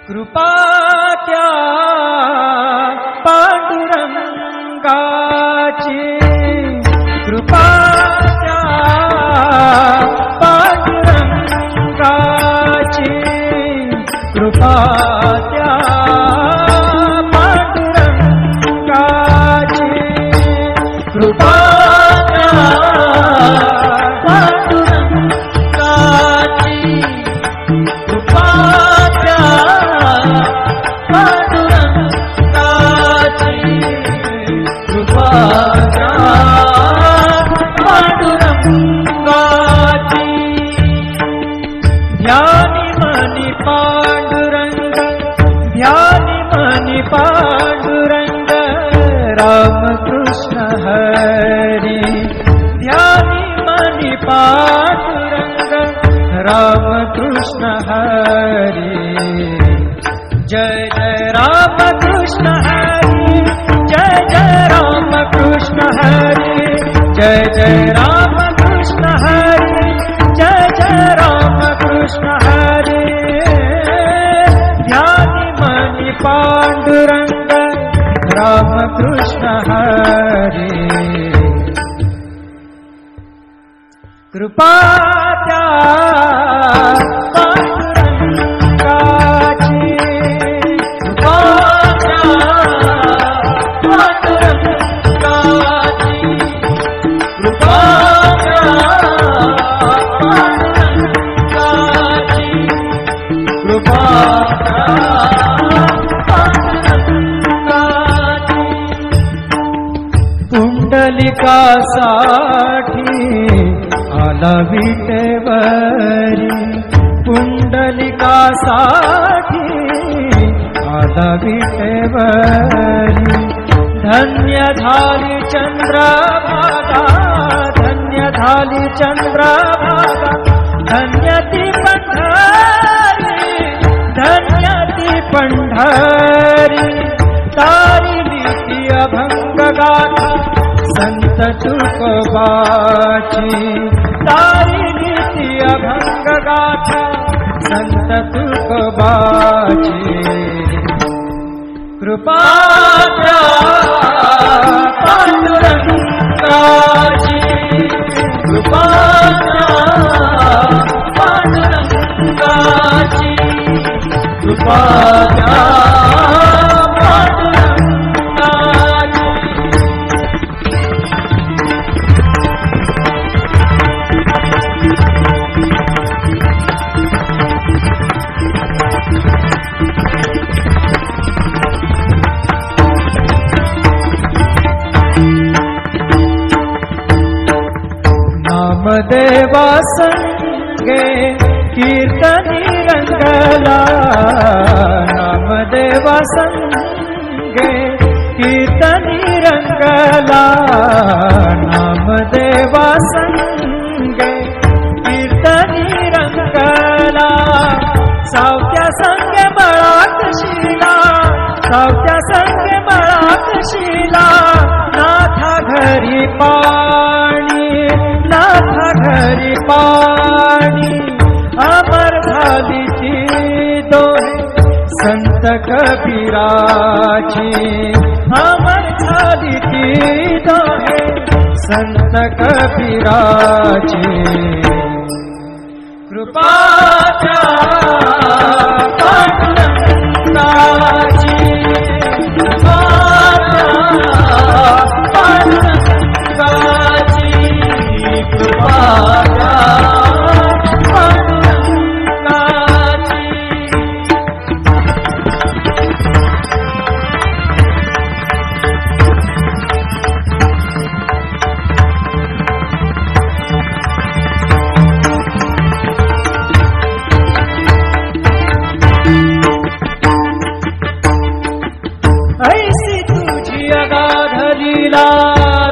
कृपा त्या पांडुरंगाची, कृपा त्या पांडुरंगाची, कृपा त्या पांडुरंगाची, कृपा त्या पांडुरंगाची, कृपा त्या पांडुरंगाची, कृपा त्या पांडुरंगाची. ध्यानी मनी पांडुरंग, ध्यानी मनी पांडुरंग, रामकृष्ण हरी. ध्यानी मनी पांडुरंग, रामकृष्ण हरी. जय जय रामकृष्ण हरी, जय जय रामकृष्ण हरी, जय जय रामकृष्ण हरी, जय जय रामकृष्ण हरी. ध्यानी मनी पांडुरंग, रामकृष्ण हरी. कृपा त्या पांडुरंगाची, कृपा त्या पांडुरंगाची, कृपा त्या पांडुरंगाची, कृपा त्या पांडुरंगाची. पुंडलिकासाठी आला विटेवरी, पुंडलिकासाठी आला विटेवरी. धन्य झाली चंद्रभागा, धन्य झाली चंद्रभागा, धन्य ती पंढरी, धन्य ती पंढरी. तारिली ती अभंग गाथा संत तुकोबाची, तारिली ती अभंग गाथा संत तुकोबाची. कृपा त्या पांडुरंगाची, कृपा त्या पांडुरंगाची, कृपा त्या पांडुरंगाची. नामदेवा संगे कीर्तनी रंगला, नामदेवा संगे कीर्तनी रंगला, नामदेवा संगे कीर्तनी रंगला. सावत्या संगे मळात शिला, सावत्या संगे मळात शिला. नाथा घरी पाणी, नाथा घरी पाणी. अमर झाली ती दोहे संत कबीराची, अमर झाली ती दोहे संत कबीराची. कृपा त्या पांडुरंगाची, कृपा त्या पांडुरंगाची, कृपा त्या पांडुरंगाची. ऐसी तुझी अगाध लीला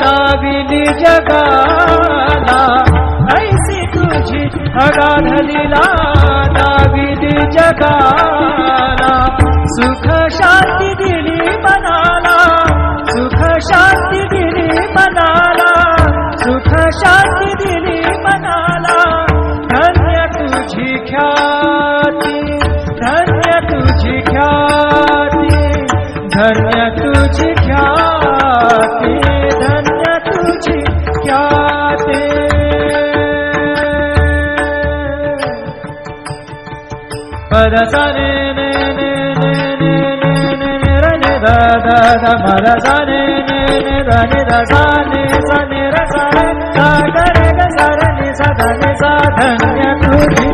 दाविली जगाला, ऐसी तुझी अगाध लीला दाविली जगाला. सुख शांती दिली मनाला, सुख शांती दिली मनाला, सुख शांती दिली मनाला. धन्य तुझी ख्याती, धन्य तुझी धन्य तुझी ख्याती, धन्य तुझी ख्याती। पद सा ने ने ने ने ने ने ने रे ने दा दा दा म दा सा ने ने ने दा ने दा सा ने सा ने रे सा रे सा ग रे ग सा रे नि सा दा ने सा धन्य तुझी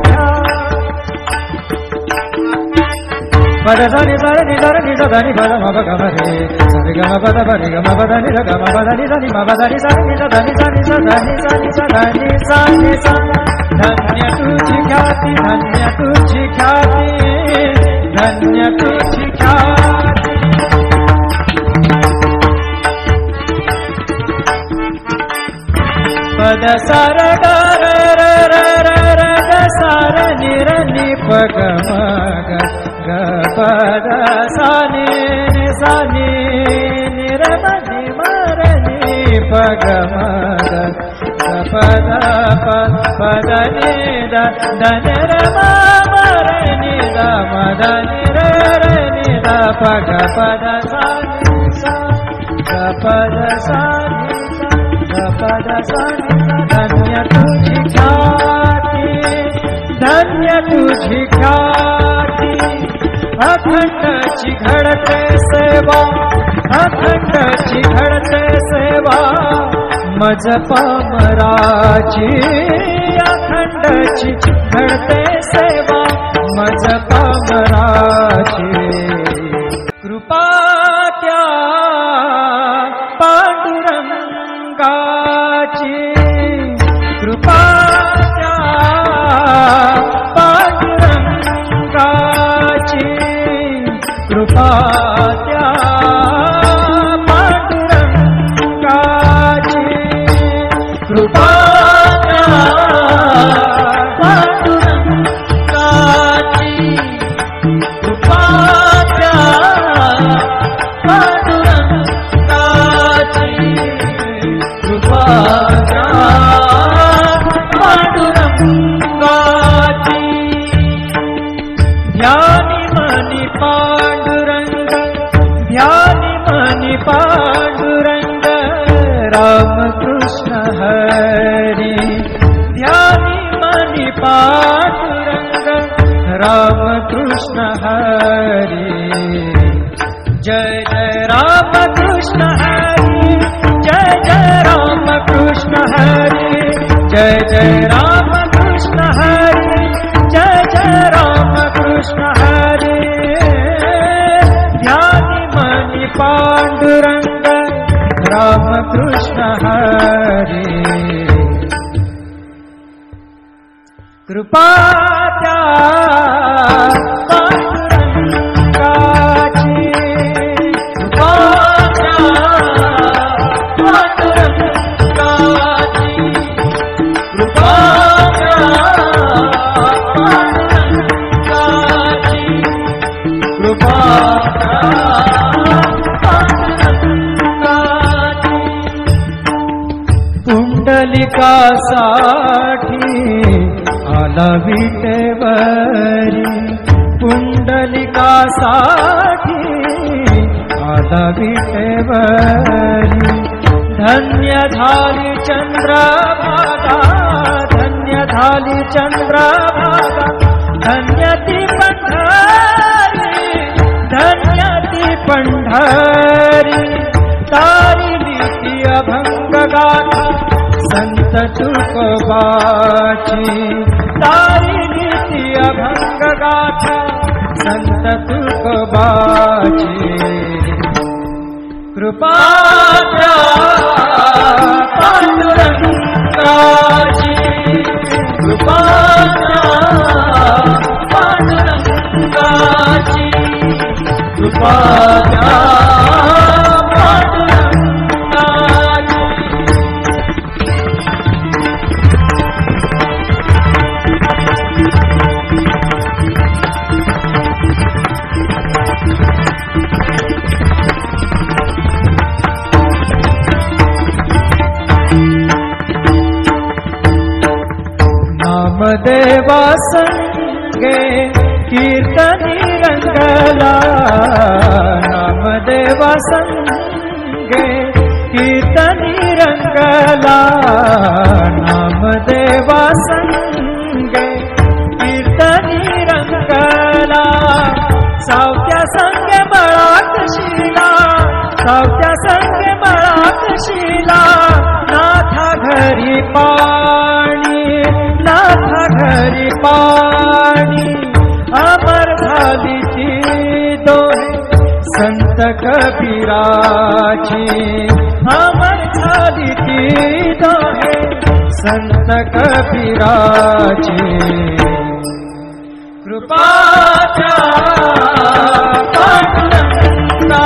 पद सा नि सा रे नि सा रे नि सा दा नि प द म प ग म रे सा रे ग म प द प रे ग म प द नि र ग म प द नि सा नि म प द नि सा नि सा दा नि सा नि सा दा नि सा नि सा दा नि सा नि सा। धन्य तुझी ख्याति, धन्य तुझी ख्याति, धन्य तुझी ख्याति। पद सा रे ग रे रे रे रे रे ग सा रे नि रे नि प ग म ग ग प द सा नि सा नि नि रे म नि म रे नि प ग म ग ग प द प प द नि द द नि रे म म रे नि द म द नि रे रे नि द प ग प द सा नि सा ग प द सा नि सा ग प द सा नि सा। धन्य तुझी ख्याति, धन्य तुझी ख्याति। अखंड घडते सेवा, अखंड घडते सेवा मज पामराची। अखंड घडते सेवा मज पामराची। कृपा त्या पांडुरंगाची, कृपा त्या पांडुरंगाची, कृपा त्या पांडुरंगाची, कृपा त्या पांडुरंगाची, कृपा त्या पांडुरंगाची, कृपा त्या पांडुरंगाची। ध्यानी मनी पांडुरंग, ध्यानी मनी पांडुरंग, राम कृष्ण हरी। ध्यानी मनी पांडुरंग, राम कृष्ण हरी। जय जय राम कृष्ण हरी, जय जय राम कृष्ण हरी, जय जय राम कृष्ण हरी, जय जय राम कृष्ण हरी। ध्यानी मनी पांडुरंग, राम कृष्ण हरी। कृपा त्या पांडुरंगाची, कृपा त्या पांडुरंगाची, कृपा त्या पांडुरंगाची, कृपा त्या पांडुरंगाची। पुंडलिकासाठी आला विटेवरी, पुंडलिकासाठी आला विटेवरी। धन्य झाली चंद्रभागा, धन्य झाली चंद्रभागा, धन्य ती पंढरी, धन्य ती पंढरी। तारिली ती अभंग गाथा संत तुकोबाची, तारिली ती अभंग गाथा संत तुकोबाची। कृपा त्या पांडुरंगाची, कृपा त्या पांडुरंगाची, कृपा त्या पांडुरंगाची। नामदेवा संगे कीर्तनी रंगला, संगे कीर्तनी रंगला नामदेवा संगे कीर्तनी रंगला सावत्या संगे मळात शिला सावत्या संगे मळात शिला नाथा घरी पाणी नाथा घरी पाणी अमर झाली ती दोहे संत कबीराची अमर झाली ती दोहे संत कबीराची कृपाच्या पांडुरंगाची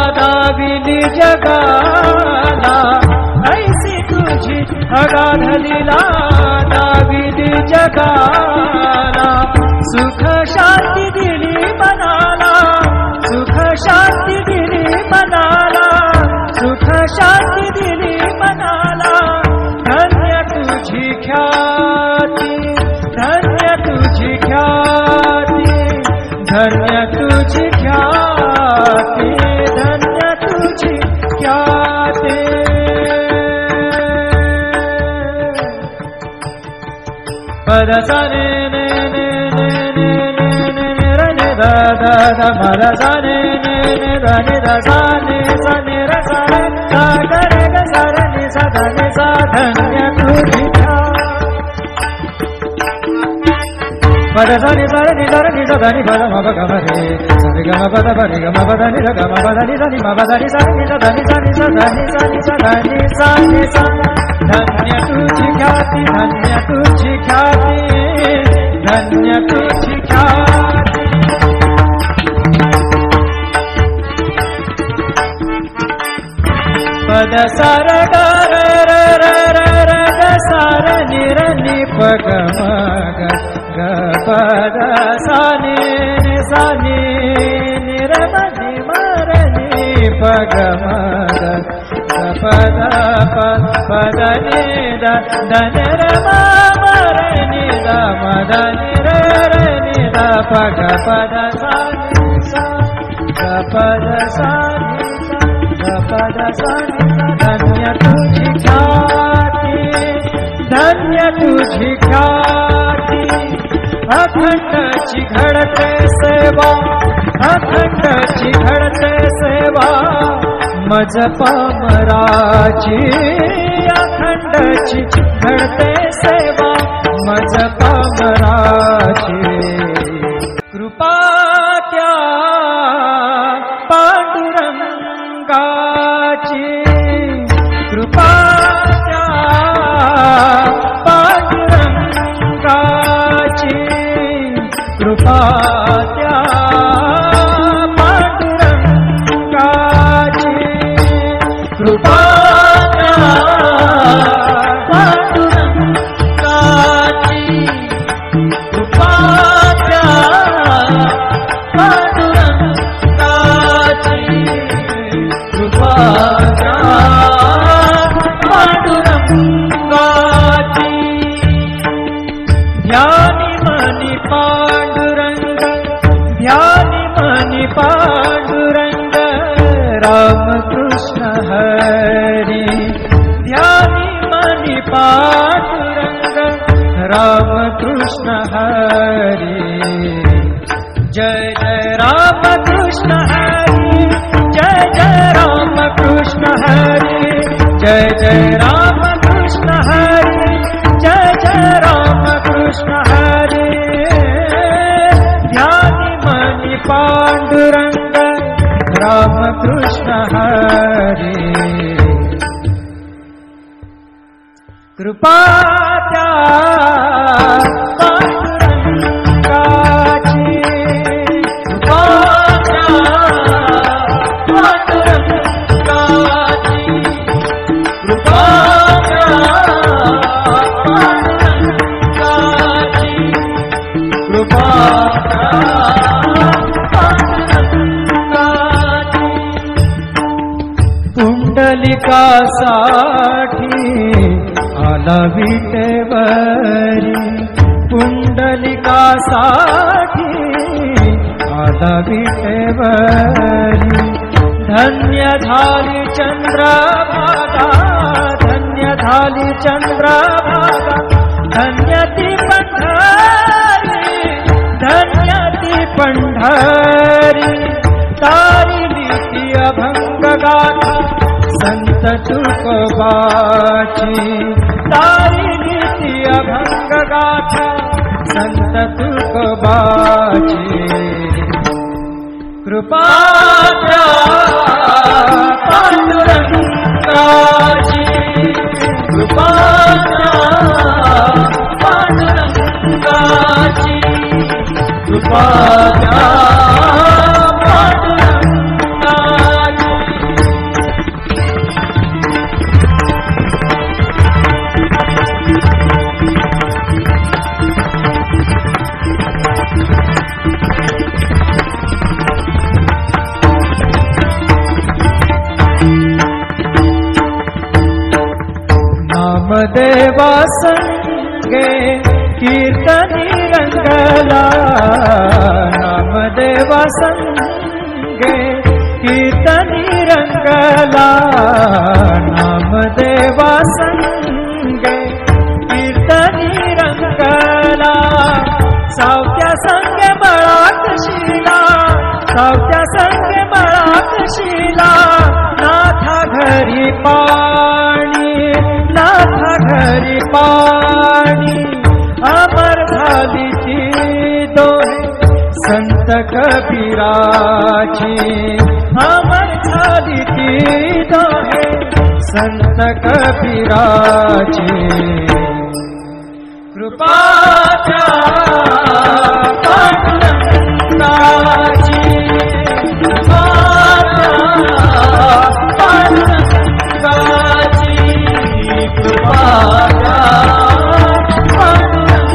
दाविली जगाला ऐसी तुझी अगाध लीला दाविली जगाला सुख शांती दिली मनाला सुख शांती दिली मनाला सुख शांती दिली मनाला धन्य तुझी ख्याती धन्य तुझी ख्याती धन्य तुझी ख्याती धन्य तुझी ख्याती पद सा ने ने ने ने ने ने ने रे ने दा दा दा पद सा ने ने ने दा ने दा सा ने रे सा रे सा ग रे ग सा रे नि सा धा नि सा धन्य तुझी पद सा नि सा रे नि सा रे नि सा धा नि पद म प ग म रे सा रे ग म प द प रे ग म प द नि रे ग म प द नि सा नि म प द नि सा नि सा धा नि सा नि सा धा नि सा नि सा धा नि सा नि सा धन्य तुझी ख्याती धन्य तुझी ख्याती धन्य तुझी ख्याती पद सा र ग र र र र र ग सा र नि र नि प ग म ग ग प द सा नि सा नि नि र म नि म र नि प ग म ग प द प प द नि द द नि र म म र नि द म द नि र र नि द प ग प द सा नि सा ग प द सा नि सा ग प द सा नि सा धन्य तुझी ख्याती धन्य तुझी ख्याती अखंडची घडते सेवा अखंडची घडते सेवा मज पामराची अखंडची घडते सेवा मज पामराची कृपा त्या पांडुरंगाची कृपा त्या पांडुरंगाची कृपा त्या पांडुरंगाची कृपा त्या पांडुरंगाची कृपा त्या पांडुरंगाची कृपा त्या पांडुरंगाची ध्यानी मनी पांडुरंग ध्यानी मनी पांडुरंग रामकृष्ण हरी ध्यानी मनी पांडुरंग रामकृष्ण हरी जय जय रामकृष्ण हरी जय जय रामकृष्ण हरी जय जय रामकृष्ण हरी जय जय रामकृष्ण हरी ध्यानी मनी पांडुरंग रामकृष्ण हरी कृपा त्या पांडुरंगाची पुंडलिकासाठी आला विटेवरी, पुंडलिकासाठी आला विटेवरी. धन्य झाली चंद्रभागा, धन्य झाली चंद्रभागा, धन्य ती पंढरी, धन्य ती पंढरी. तारिली ती अभंग गाथा संत तुकोबाची, तारिली ती अभंग गाथा संत तुकोबाची. कृपा द्या पांडुरंगाची, कृपा द्या पांडुरंगाची, कृपा द्या पांडुरंगाची. नामदेवा संगे कीर्तनी रंगला, नामदेवा संगे कीर्तनी रंगला, नामदेवा संगे कीर्तनी रंगला. सावत्या संगे बळाकशीला, सावत्या संगे बळाकशीला. नाथा घरी पाणी, नाथा घरी पाणी. अमर झाली ती दोहे संत कबीराची, अमर झाली ती दोहे संत कबीराची. कृपा द्या पांडुरंगाची, कृपा द्या पांडुरंगाची, कृपा द्या पांडुरंगाची.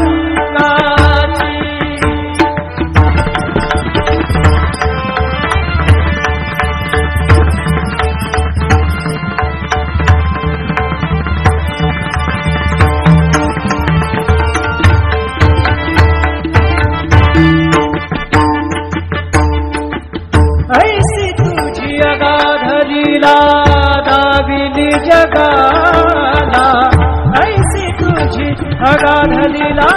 ऐसी तुझी अगाध लीला दाविली जगाला, ऐसी तुझी अगाध लीला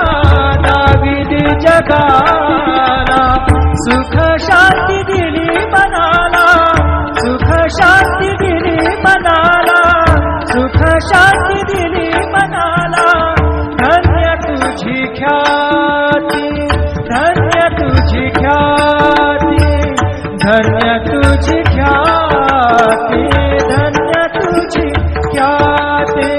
दाविली जगाला. सुख शांती दिली मनाला, सुख शांती दिली मनाला, सुख शांती दिली मनाला. धन्य तुझी ख्याती, धन्य तुझी ख्याती, धन्य तुझी ख्याती, धन्य तुझी ख्याती.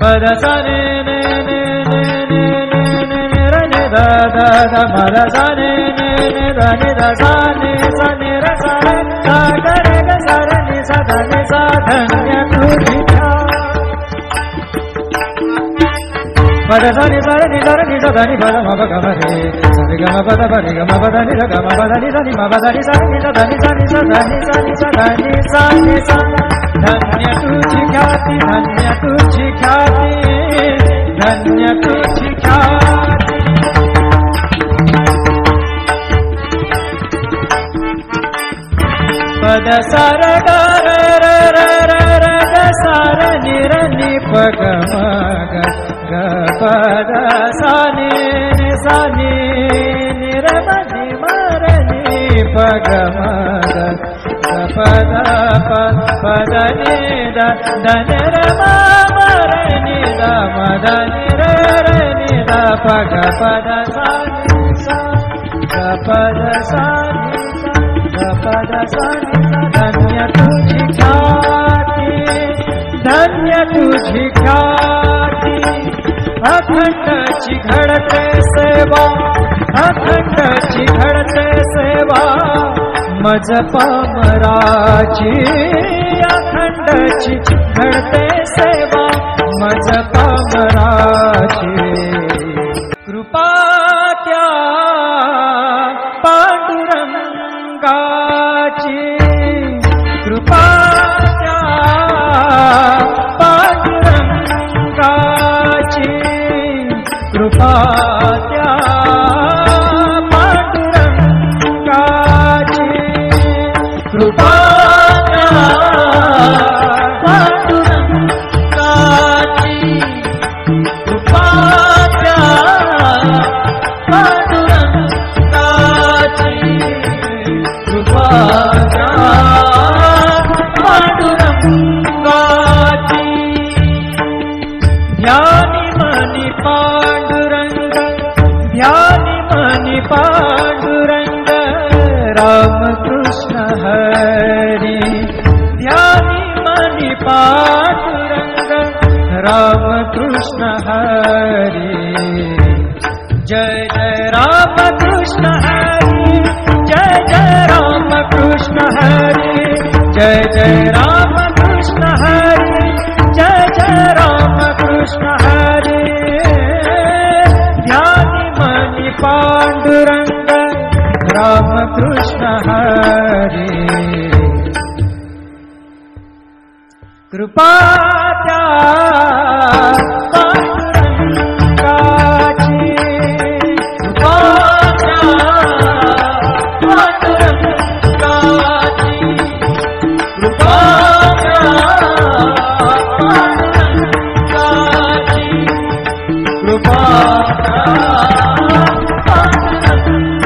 पद सा ने ने ने ने ने ने ने रे ने दा दा दा मा दा सा ने ने ने दा ने दा सा ने सा ने रे सा रे सा गा रे गा सा रे ने सा दा ने सा. धन्य तुझी पद सा नि सा रे नि सा रे नि सा दा नि पद मा प ग म रे सा रे ग म प द प रे ग म प द नि सा ग म प द नि सा नि म प द नि सा नि सा दा नि सा नि सा दा नि सा नि सा दा नि सा नि सा. धन्य तुझी ख्याती, धन्य तुझी ख्याती, धन्य तुझी ख्याती. पद सा र ग र र र र र ग सा र नि र नि प ग म ग ग प द सा नि नि सा नि नि र म नि म र नि प ग म ग ग प द प प द नि द द नि र म म र नि द म द नि र र नि द प ग प द सा नि सा ग प द सा नि सा ग प द सा नि सा. धन्य तुझी ख्याती, धन्य तुझी ख्याती. अखंडची घडते सेवा, अखंडची घडते सेवा मज पामराची. अखंडची घडते सेवा मज पामराची. कृपा त्या पांडुरंगा कृपा त्या पांडुरंगाची कृपा त्या पांडुरंगाची कृपा त्या पांडुरंगाची कृपा त्या पांडुरंगाची ध्यानी मनी पांडुरंग ध्यानी मनी पांडुरंग रामकृष्ण हरी ध्यानी मनी पांडुरंग रामकृष्ण हरी जय जय रामकृष्ण हरी जय जय रामकृष्ण हरी जय जय रामकृष्ण हरी जय जय रामकृष्ण हरी ध्यानी मनी पांडुरंग रामकृष्ण हरी कृपा त्या पांडुरंगाची कृपा त्या पांडुरंगाची कृपा त्या पांडुरंगाची कृपा त्या पांडुरंगाची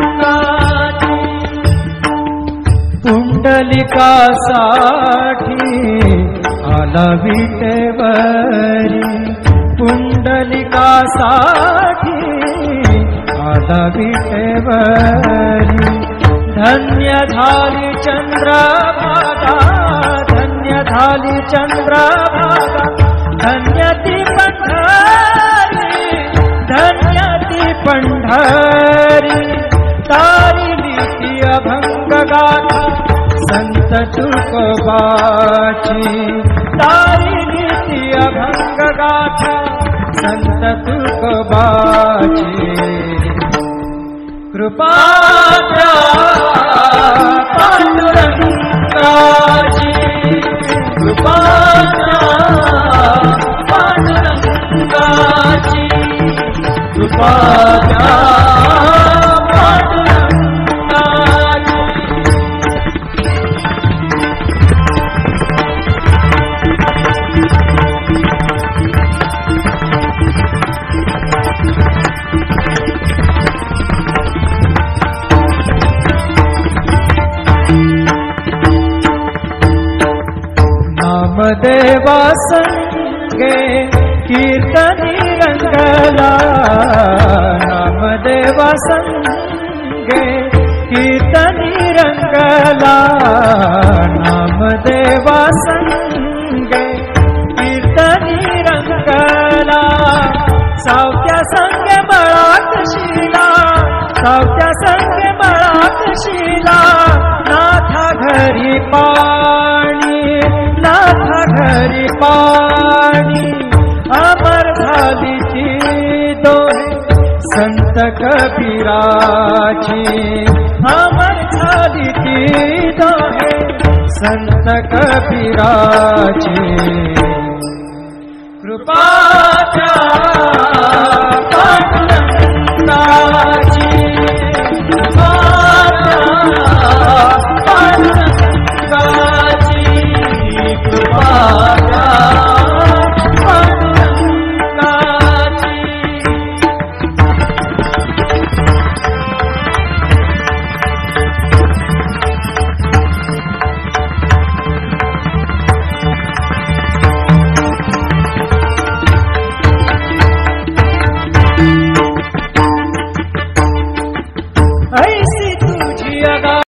पुंडलिकासाठी आला विटेवरी पुंडलिकासाठी आला विटेवरी धन्य झाली चंद्रभागा धन्य झाली चंद्रभागा धन्य ती पंढरी धन्य ती पंढरी तारिली ती अभंग गाथा संत तुकोबाची तारिली ती अभंग गाथा संत तुकोबाची कृपा त्या पांडुरंगाची कृपा त्या पांडुरंगाची कृपा त्या पांडुरंगाची नामदेवा संगे कीर्तनी रंगला नामदेवा संगे कीर्तनी रंगला नामदेवा संगे कीर्तनी रंगला सावत्या संगे मळात शिला सावत्या संगे मळात शिला नाथा घरी पाणी नाथा घरी पाणी अमर झाली ती दोहे संत कबीराची अमर झाली ती दोहे संत कबीराची कृपा